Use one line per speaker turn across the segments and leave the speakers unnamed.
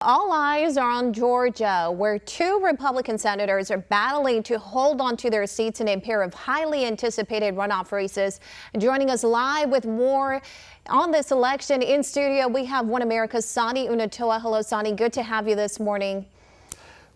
All eyes are on Georgia, where two Republican senators are battling to hold on to their seats in a pair of highly anticipated runoff races. Joining us live with more on this election in studio, we have One America's Sani Unutoa. Hello, Sani. Good to have you this morning.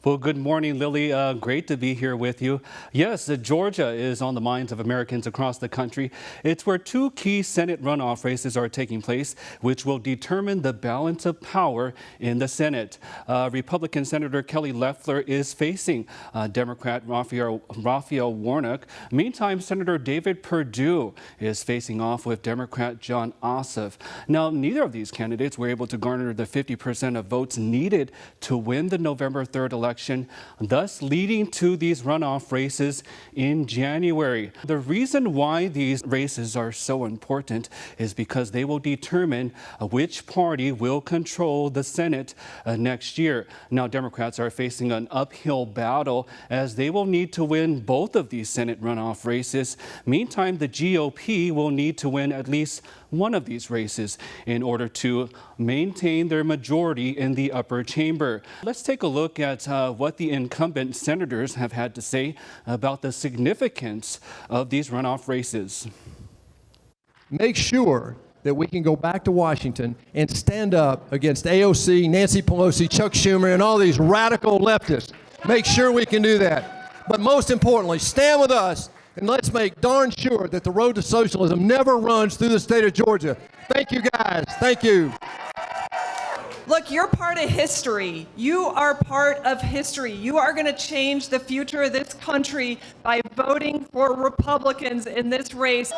Well, good morning, Lily. Great to be here with you. Yes, Georgia is on the minds of Americans across the country. It's where two key Senate runoff races are taking place, which will determine the balance of power in the Senate. Republican Senator Kelly Loeffler is facing Democrat Raphael Warnock. Meantime, Senator David Perdue is facing off with Democrat Jon Ossoff. Now, neither of these candidates were able to garner the 50% of votes needed to win the November 3rd election, thus leading to these runoff races in January. The reason why these races are so important is because they will determine which party will control the Senate next year. Now, Democrats are facing an uphill battle as they will need to win both of these Senate runoff races. Meantime, the GOP will need to win at least one of these races in order to maintain their majority in the upper chamber. Let's take a look at what the incumbent senators have had to say about the significance of these runoff races.
Make sure that we can go back to Washington and stand up against AOC, Nancy Pelosi, Chuck Schumer, and all these radical leftists. Make sure we can do that. But most importantly, stand with us and let's make darn sure that the road to socialism never runs through the state of Georgia. Thank you, guys. Thank you.
Look, you're part of history. You are part of history. You are going to change the future of this country by voting for Republicans in this race.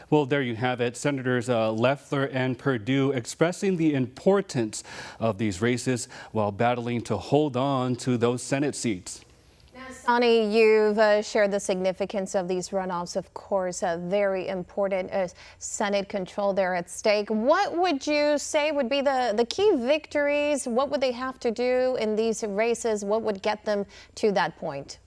Well, there you have it. Senators Loeffler and Perdue expressing the importance of these races while battling to hold on to those Senate seats.
Sani, you've shared the significance of these runoffs, of course, very important Senate control there at stake. What would you say would be the key victories? What would they have to do in these races? What would get them to that point?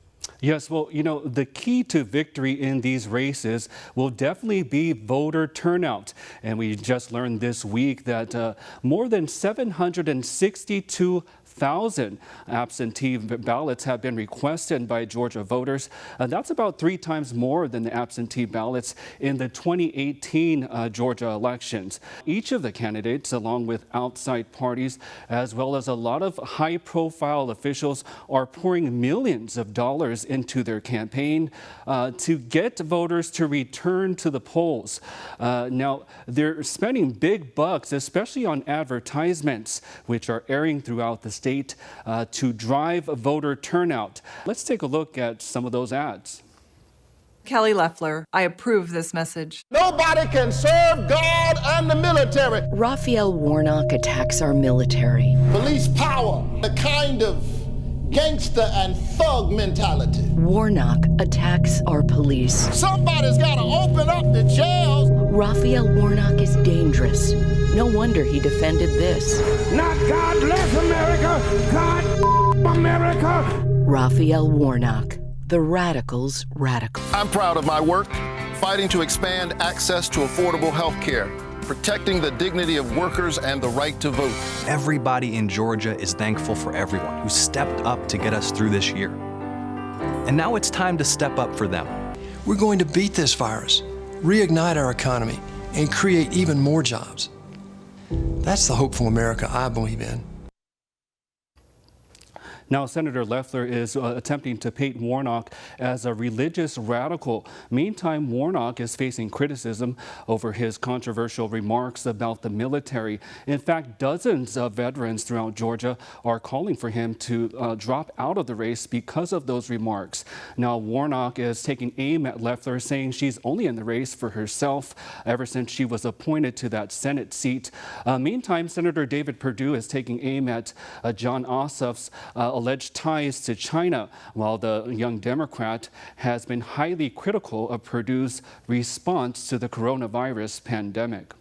Yes, well, you know, the key to victory in these races will definitely be voter turnout. And we just learned this week that more than 762,000 absentee ballots have been requested by Georgia voters. That's about 3 times more than the absentee ballots in the 2018 Georgia elections. Each of the candidates, along with outside parties, as well as a lot of high-profile officials, are pouring millions of dollars into their campaign to get voters to return to the polls. Now, they're spending big bucks, especially on advertisements, which are airing throughout the state to drive voter turnout. Let's take a look at some of those ads.
Kelly Loeffler, I approve this message.
Nobody can serve God and the military.
Raphael Warnock attacks our military.
Police power, the kind of gangster and thug mentality.
Warnock attacks our police.
Somebody's got to open up the jails.
Raphael Warnock is dangerous. No wonder he defended this.
Not God bless America, God America.
Raphael Warnock, the radical's radical.
I'm proud of my work, fighting to expand access to affordable health care, protecting the dignity of workers and the right to vote.
Everybody in Georgia is thankful for everyone who stepped up to get us through this year. And now it's time to step up for them.
We're going to beat this virus, reignite our economy, and create even more jobs. That's the hopeful America I believe in.
Now, Senator Loeffler is attempting to paint Warnock as a religious radical. Meantime, Warnock is facing criticism over his controversial remarks about the military. In fact, dozens of veterans throughout Georgia are calling for him to drop out of the race because of those remarks. Now, Warnock is taking aim at Loeffler, saying she's only in the race for herself ever since she was appointed to that Senate seat. Meantime, Senator David Perdue is taking aim at Jon Ossoff's alleged ties to China, while the young Democrat has been highly critical of Perdue's response to the coronavirus pandemic.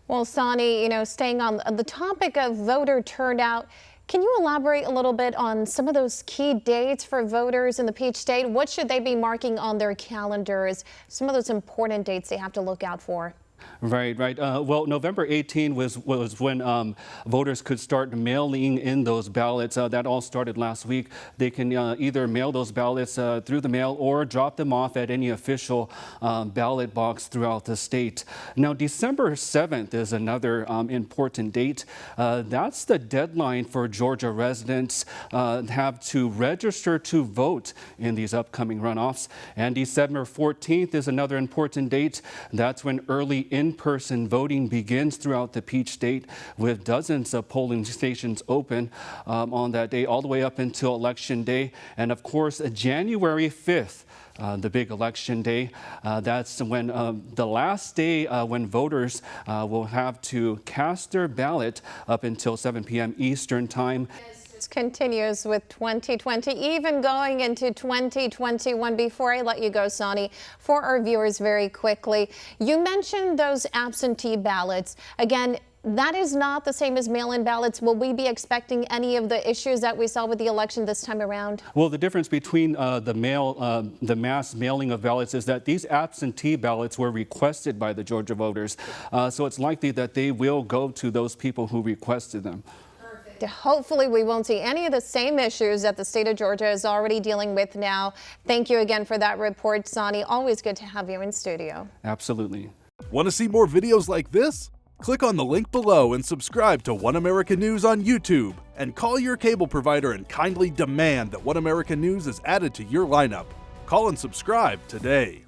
Well, Sani, staying on the topic of voter turnout, can you elaborate a little bit on some of those key dates for voters in the Peach State? What should they be marking on their calendars? Some of those important dates they have to look out for.
Right, right. Well, November 18 was when voters could start mailing in those ballots. That all started last week. They can either mail those ballots through the mail or drop them off at any official ballot box throughout the state. Now, December 7th is another important date. That's the deadline for Georgia residents have to register to vote in these upcoming runoffs. And December 14th is another important date. That's when early in-person voting begins throughout the Peach State, with dozens of polling stations open on that day all the way up until Election Day. And of course, January 5th, the big election day. That's when the last day when voters will have to cast their ballot up until 7 p.m. Eastern Time.
Continues with 2020, even going into 2021. Before I let you go, Sani, for our viewers very quickly, you mentioned those absentee ballots. Again, that is not the same as mail-in ballots. Will we be expecting any of the issues that we saw with the election this time around?
Well, the difference between the mass mailing of ballots is that these absentee ballots were requested by the Georgia voters. So it's likely that they will go to those people who requested them.
Hopefully we won't see any of the same issues that the state of Georgia is already dealing with now. Thank you again for that report, Sani. Always good to have you in studio.
Absolutely.
Want to see more videos like this? Click on the link below and subscribe to One America News on YouTube, and call your cable provider and kindly demand that One America News is added to your lineup. Call and subscribe today.